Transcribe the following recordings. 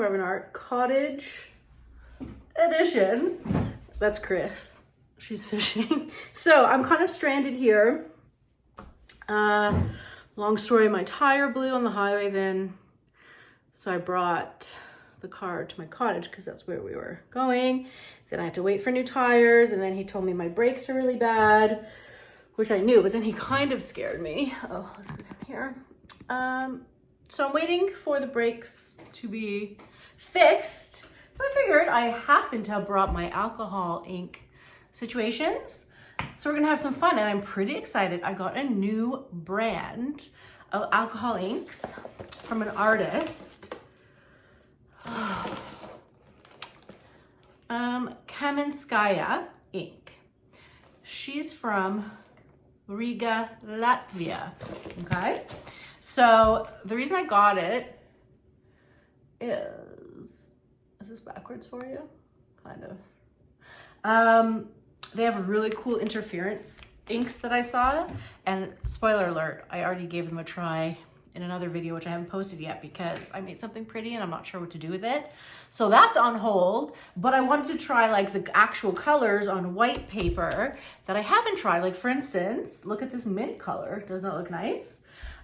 Charvin Art Cottage Edition. That's Chris. She's fishing. So I'm kind of stranded here. Long story, my tire blew on the highway then. So I brought the car to my cottage because that's where we were going. Then I had to wait for new tires, and then he told me my brakes are really bad, which I knew, but then he kind of scared me. Oh, let's go down here. So I'm waiting for the brakes to be fixed. So I figured I happen to have brought my alcohol ink situations. So we're gonna have some fun, and I'm pretty excited. I got a new brand of alcohol inks from an artist. Kaminskaya ink. She's from Riga, Latvia. Okay. So the reason I got it is this backwards for you? Kind of. They have a really cool interference inks that I saw, and spoiler alert, I already gave them a try in another video, which I haven't posted yet because I made something pretty and I'm not sure what to do with it. So that's on hold, but I wanted to try like the actual colors on white paper that I haven't tried. Like for instance, look at this mint color. Doesn't that look nice?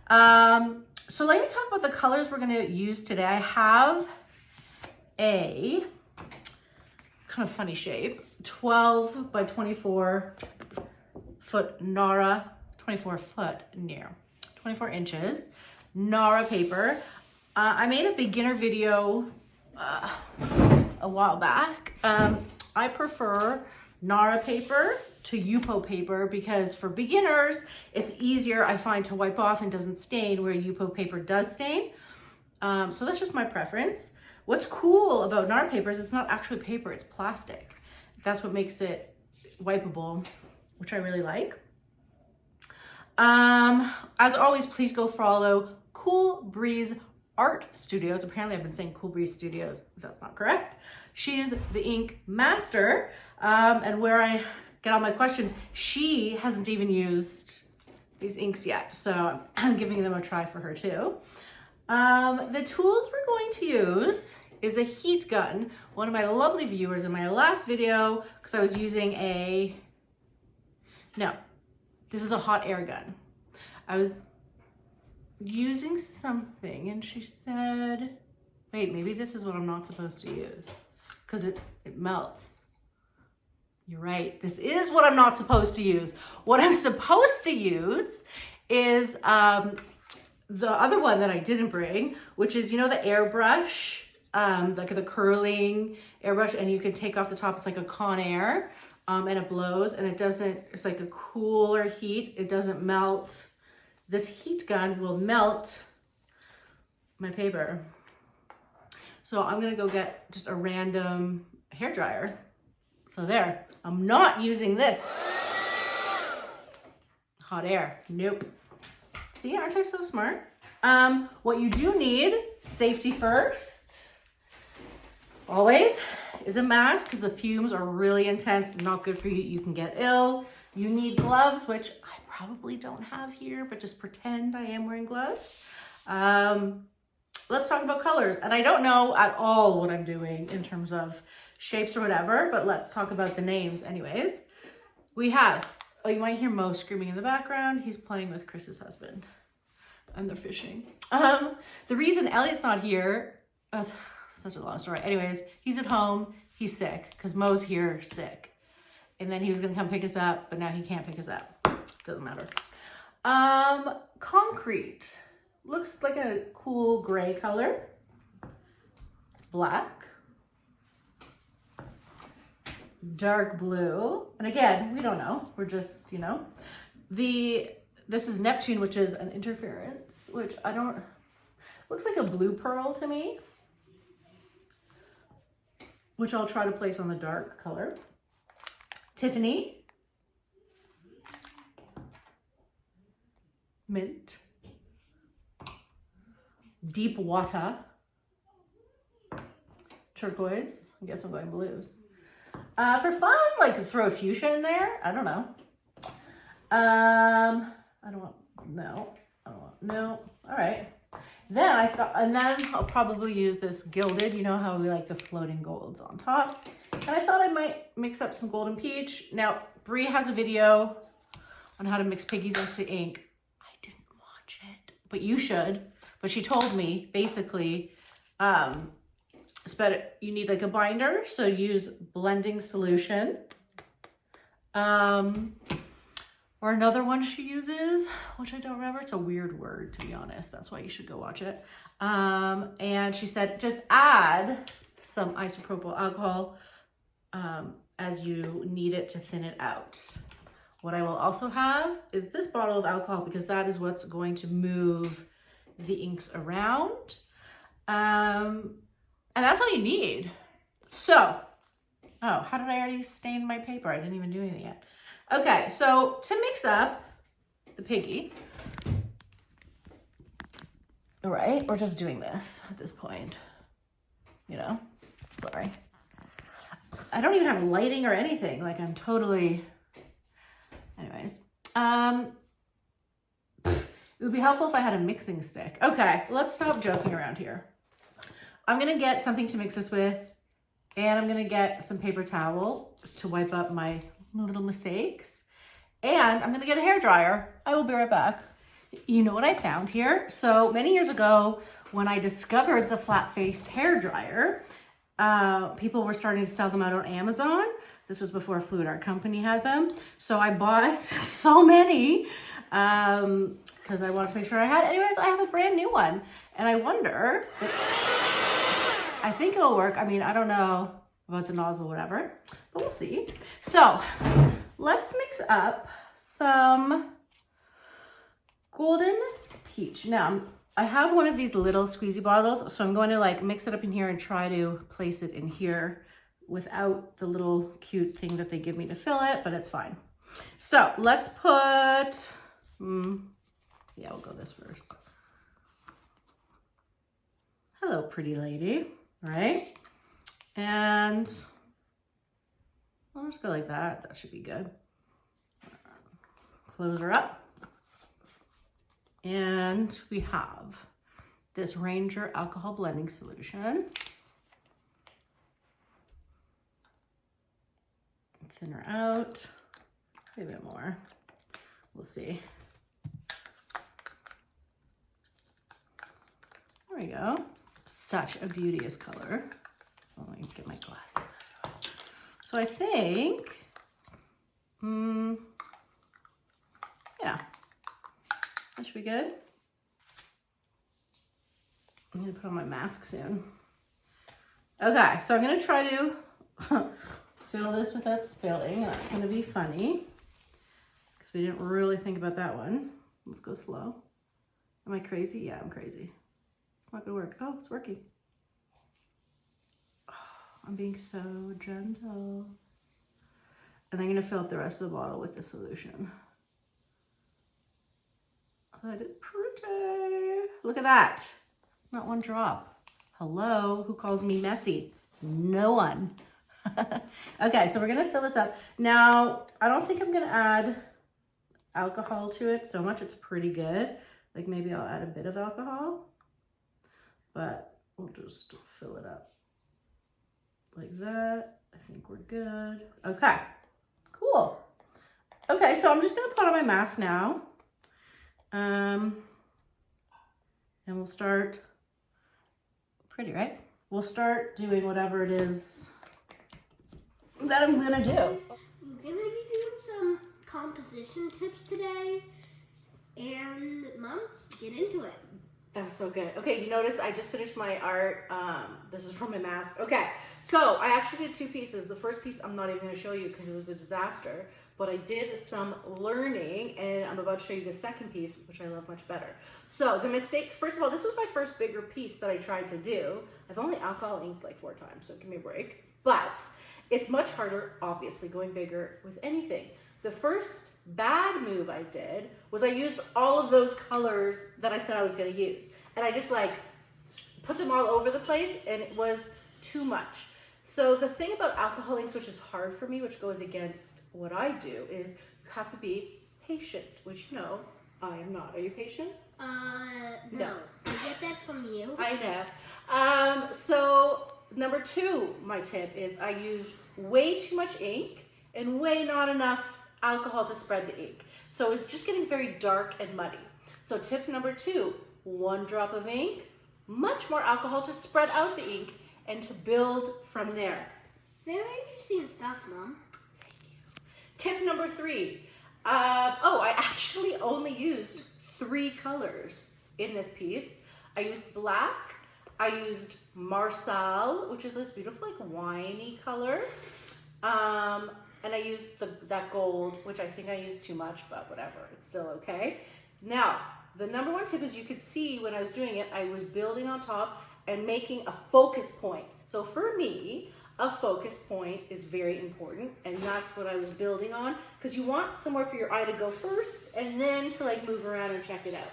So let me talk about the colors we're gonna use today. I have a kind of funny shape, 12 by 24 foot Nara, 24 inches. Nara paper. I made a beginner video a while back. I prefer Nara paper to Yupo paper because for beginners, it's easier, I find, to wipe off and doesn't stain, where Yupo paper does stain. So that's just my preference. What's cool about Nara paper is it's not actually paper, it's plastic. That's what makes it wipeable, which I really like. As always, please go follow Cool Breeze Art Studios. Apparently I've been saying Cool Breeze Studios. That's not correct. She's the ink master, and where I get all my questions, she hasn't even used these inks yet, so I'm giving them a try for her too. The tools we're going to use is a heat gun. One of my lovely viewers in my last video, because I was using this is a hot air gun. I was using something and she said, wait, maybe this is what I'm not supposed to use because it melts. You're right. This is what I'm not supposed to use. What I'm supposed to use is the other one that I didn't bring, which is, you know, the airbrush, like the curling airbrush, and you can take off the top. It's like a Conair. And it blows and it doesn't, it's like a cooler heat. It doesn't melt. This heat gun will melt my paper. So I'm gonna go get just a random hairdryer. So there, I'm not using this. Hot air, nope. See, aren't I so smart? What you do need, safety first, always, is a mask because the fumes are really intense, not good for you. You can get ill. You need gloves, which I probably don't have here, but just pretend I am wearing gloves. Let's talk about colors. And I don't know at all what I'm doing in terms of shapes or whatever, but let's talk about the names anyways. We have, oh, you might hear Mo screaming in the background. He's playing with Chris's husband and they're fishing. The reason Elliot's not here, such a long story. Anyways, he's at home, he's sick, because Mo's here sick. And then he was gonna come pick us up, but now he can't pick us up. Doesn't matter. Concrete. Looks like a cool gray color. Black. Dark blue. And again, we don't know. We're just, you know. This is Neptune, which is an interference, which I don't, looks like a blue pearl to me, which I'll try to place on the dark color. Tiffany. Mint. Deep water. Turquoise. I guess I'm going blues. For fun, like throw a fuchsia in there. I don't know. No. All right. Then I thought, and then I'll probably use this gilded, you know how we like the floating golds on top. And I thought I might mix up some golden peach. Now, Brie has a video on how to mix piggies into ink. I didn't watch it, but you should. But she told me, basically, it's better, you need like a binder, so use blending solution. Or another one she uses, which I don't remember. It's a weird word, to be honest. That's why you should go watch it. And she said, just add some isopropyl alcohol as you need it to thin it out. What I will also have is this bottle of alcohol, because that is what's going to move the inks around. And that's all you need. So, oh, how did I already stain my paper? I didn't even do anything yet. Okay, so to mix up the piggy, all right, we're just doing this at this point, you know, sorry. I don't even have lighting or anything, like I'm totally, anyways. It would be helpful if I had a mixing stick. Okay, let's stop joking around here. I'm gonna get something to mix this with, and I'm gonna get some paper towel to wipe up my little mistakes, and I'm gonna get a hairdryer. I will be right back. You know what I found here? So many years ago, when I discovered the flat-faced hairdryer, people were starting to sell them out on Amazon. This was before Fluid Art Company had them. So I bought so many because I wanted to make sure I had. Anyways, I have a brand new one, and I wonder I think it'll work. I mean, I don't know about the nozzle, whatever, but we'll see. So let's mix up some golden peach. Now, I have one of these little squeezy bottles, so I'm going to like mix it up in here and try to place it in here without the little cute thing that they give me to fill it, but it's fine. So let's put, yeah, we'll go this first. Hello, pretty lady, right? And I'll just go like that. That should be good. Close her up. And we have this Ranger alcohol blending solution. Thin her out. A bit more. We'll see. There we go. Such a beauteous color. Oh, let me get my glasses. So I think, yeah, that should be good. I'm gonna put on my mask soon. Okay, so I'm gonna try to fill this without spilling. That's gonna be funny because we didn't really think about that one. Let's go slow. Am I crazy? Yeah, I'm crazy. It's not gonna work. Oh, it's working. I'm being so gentle. And I'm gonna fill up the rest of the bottle with the solution. That is pretty. Look at that. Not one drop. Hello, who calls me messy? No one. Okay, so we're gonna fill this up. Now, I don't think I'm gonna add alcohol to it so much. It's pretty good. Like maybe I'll add a bit of alcohol, but we'll just fill it up. Like that. I think we're good. Okay, cool. Okay, so I'm just gonna put on my mask now. And we'll start, pretty, right? We'll start doing whatever it is that I'm gonna do. We're gonna be doing some composition tips today. And Mom, get into it. That was so good. Okay, you notice I just finished my art. This is from my mask. Okay, so I actually did two pieces. The first piece I'm not even gonna show you because it was a disaster, but I did some learning and I'm about to show you the second piece, which I love much better. So the mistakes, first of all, this was my first bigger piece that I tried to do. I've only alcohol inked like 4 times, so give me a break. But it's much harder, obviously, going bigger with anything. The first bad move I did was I used all of those colors that I said I was gonna use. And I just like put them all over the place and it was too much. So the thing about alcohol inks, which is hard for me, which goes against what I do, is you have to be patient, which you know, I am not. Are you patient? No. get that from you. I know. So number 2, my tip is I used way too much ink and way not enough alcohol to spread the ink. So it's just getting very dark and muddy. So tip number 2, 1 drop of ink, much more alcohol to spread out the ink and to build from there. Very interesting stuff, Mom. Thank you. Tip number 3. I actually only used 3 colors in this piece. I used black, I used Marsal, which is this beautiful like winey color, and I used that gold, which I think I used too much, but whatever, it's still okay. Now, the number 1 tip is you could see when I was doing it, I was building on top and making a focus point. So for me, a focus point is very important, and that's what I was building on, because you want somewhere for your eye to go first and then to like move around and check it out.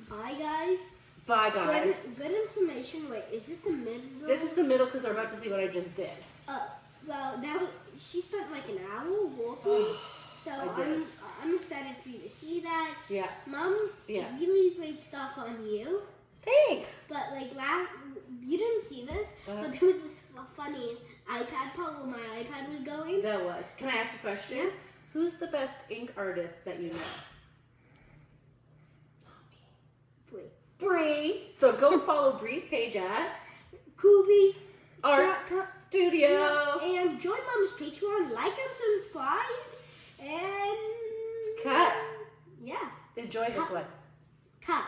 Bye guys. Bye guys. Good information. Wait, is this the middle? This is the middle because we're about to see what I just did. Well, she spent like an hour walking, so I'm excited for you to see that. Yeah. Mom, yeah, really great stuff on you. Thanks. But like you didn't see this, but there was this funny iPad part where my iPad was going. That was. Can I ask a question? Yeah. Who's the best ink artist that you know? Bree. So go follow Bree's page at Kubi's Art Studio. And join Mom's Patreon, like and subscribe. And Cut. Yeah. Enjoy this one. Cut.